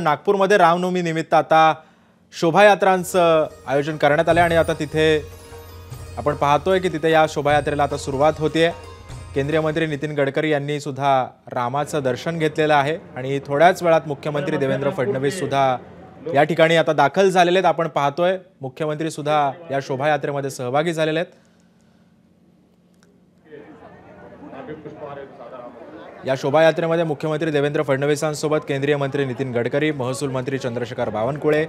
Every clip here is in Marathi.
नागपूरमध्ये रामनवमी निमित्त आता शोभायात्रांचं आयोजन करण्यात आले आणि आता तिथे आपण पाहतोय की तिथे या शोभायात्रेला आता सुरुवात होतीये। केंद्रीय मंत्री नितीन गडकरी यांनी सुद्धा रामाचं दर्शन घेतलेलं आहे आणि थोड्याच वेळात मुख्यमंत्री देवेंद्र फडणवीस सुद्धा या ठिकाणी आता दाखल झालेले आहेत। आपण पाहतोय मुख्यमंत्री सुद्धा या शोभायात्रेमध्ये सहभागी झालेले आहेत। या शोभायात्रेमध्ये मुख्यमंत्री देवेंद्र फडणवीसांसोबत केंद्रीय मंत्री नितीन गडकरी, महसूल मंत्री चंद्रशेखर बावनकुळे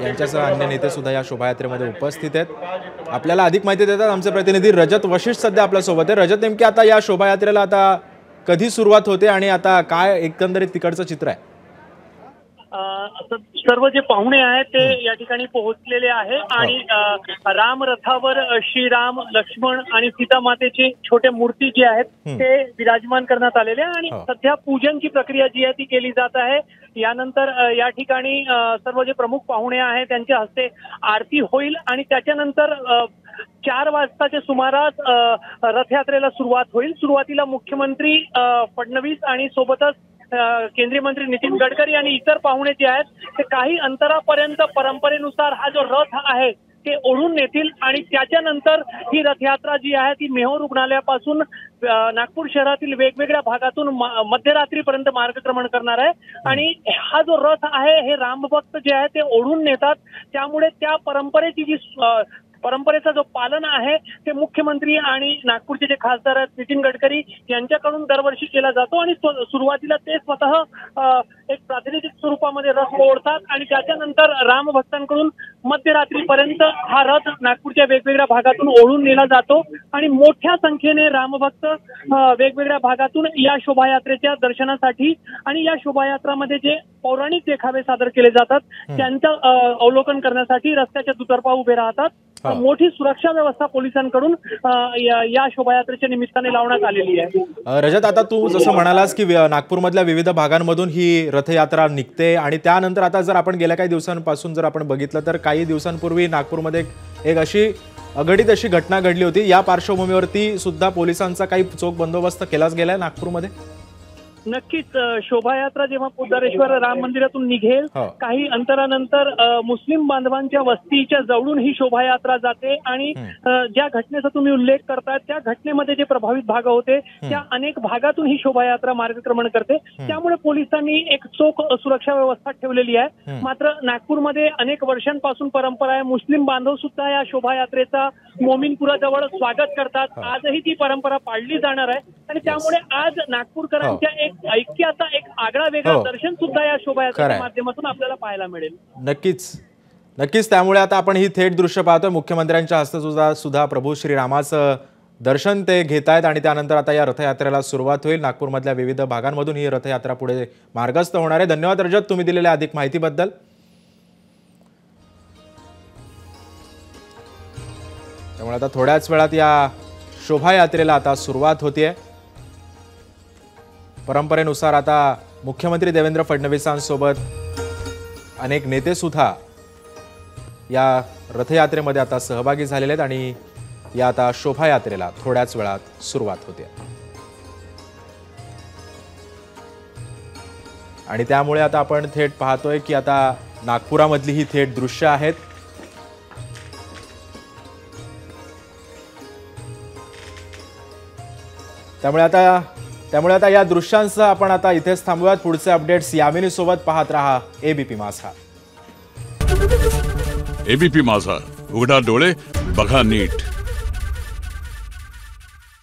यांच्यासह अन्य नेते सुद्धा या शोभायात्रेमध्ये उपस्थित आहेत। आपल्याला अधिक माहिती देतात आमचे प्रतिनिधी रजत वशिष्ठ सध्या आपल्या सोबत आहे। रजत, नेमकी आता या शोभायात्रेला आता कधी सुरुवात होते आणि आता काय एकंदरीत तिकडचं चित्र आहे? सर्व जे पाहुणे आहेत ते या ठिकाणी पोहोचलेले आहे आणि राम रथावर श्रीराम, लक्ष्मण आणि सीता मातेची छोटे मूर्ती जी आहेत ते विराजमान करण्यात आलेले आहे आणि सध्या पूजनची प्रक्रिया जी आहे ती केली जात आहे। यानंतर या ठिकाणी सर्व जे प्रमुख पाहुणे आहेत त्यांच्या हस्ते आरती होईल आणि त्याच्यानंतर 4 वाजताच्या सुमारास रथयात्रेला सुरुवात होईल। सुरुवातीला मुख्यमंत्री फडणवीस आणि सोबतच केंद्रीय मंत्री नितीन गडकरी आणि इतर पाहुणे जे आहेत ते काही अंतरापर्यंत परंपरेनुसार हा जो रथ आहे ते ओढून नेतील आणि त्याच्यानंतर ही रथयात्रा जी आहे ती मेहो रुग्णालयापासून नागपूर शहरातील वेगवेगळ्या भागातून मध्यरात्रीपर्यंत मार्गक्रमण करणार आहे आणि हा जो रथ आहे हे रामभक्त जे आहे ते ओढून नेतात। त्यामुळे त्या परंपरेचा जो पालन आहे ते मुख्यमंत्री आणि नागपूरचे जे खासदार आहेत नितीन गडकरी यांच्याकडून दरवर्षी केला जातो आणि सुरुवातीला ते स्वतः एक प्रातिनिधिक स्वरूपामध्ये रथ ओढतात आणि त्याच्यानंतर रामभक्तांकडून मध्यरात्रीपर्यंत हा रथ नागपूरच्या वेगवेगळ्या भागातून ओढून नेला जातो आणि मोठ्या संख्येने रामभक्त वेगवेगळ्या भागातून या शोभायात्रेच्या दर्शनासाठी आणि या शोभायात्रामध्ये जे पौराणिक देखावे सादर केले जातात त्यांचं अवलोकन करण्यासाठी रस्त्याच्या दुतर्फा उभे राहतात। मोठी सुरक्षा व्यवस्था पोलिसांकडून या शोभायात्रेच्या निमित्ताने लावण्यात आलेली आहे। रजत, आता तू जसं म्हणालास की नागपूरमधल्या विविध भागांमधून ही रथयात्रा निघते आणि त्यानंतर आता जर आपण गेल्या काही दिवसांपासून जर आपण बघितलं तर काही दिवसांपूर्वी नागपूरमध्ये एक अशी अघटित अशी घटना घडली होती। या पार्श्वभूमीवरती सुद्धा पोलिसांचा काही चोख बंदोबस्त केलाच गेलाय नागपूरमध्ये? नक्कीच शोभायात्रा जेव्हा पोदारेश्वर राम मंदिरातून निघेल काही अंतरानंतर मुस्लिम बांधवांच्या वस्तीच्या जवळून ही शोभायात्रा जाते आणि ज्या घटनेचा तुम्ही उल्लेख करताय त्या घटनेमध्ये जे प्रभावित भाग होते त्या अनेक भागातून ही शोभायात्रा मार्गक्रमण करते। त्यामुळे पोलिसांनी एक चोख सुरक्षा व्यवस्था ठेवलेली आहे। मात्र नागपूरमध्ये अनेक वर्षांपासून परंपरा आहे, मुस्लिम बांधव सुद्धा या शोभायात्रेचा मोमीनपुराजवळ स्वागत करतात। आजही ती परंपरा पाळली जाणार आहे आणि त्यामुळे आज नागपूरकरांच्या एक ऐक्याचा एक आगळा वेगळा दर्शन सुद्धा या शोभायात्रेच्या माध्यमातून आपल्याला पाहायला मिळेल। नक्कीच त्यामुळे आता आपण ही थेट दृश्य पाहतोय। मुख्यमंत्र्यांच्या हस्ते सुद्धा प्रभू श्रीरामाचं दर्शन ते घेत आहेत आणि त्यानंतर आता या रथयात्रेला सुरुवात होईल। नागपूरमधल्या विविध भागांमधून ही रथयात्रा पुढे मार्गस्थ होणार आहे। धन्यवाद रजत, तुम्ही दिलेल्या अधिक माहितीबद्दल। त्यामुळे आता थोड्याच वेळात या शोभायात्रेला आता सुरुवात होतीये। परंपरेनुसार आता मुख्यमंत्री देवेंद्र फडणवीसांसोबत अनेक नेते सुद्धा या रथयात्रेमध्ये आता सहभागी झालेले आहेत आणि या आता शोभायात्रेला थोड्याच वेळात सुरुवात होते आणि त्यामुळे आता आपण थेट पाहतोय की आता नागपुरामधली ही थेट दृश्य आहेत। त्यामुळे आता या दृश्यांसह आपण आता इथेच थांबूयात। पुढचे अपडेट्स यामिनी सोबत पाहत रहा एबीपी माझा। एबीपी माझा, उघडा डोळे बघा नीट।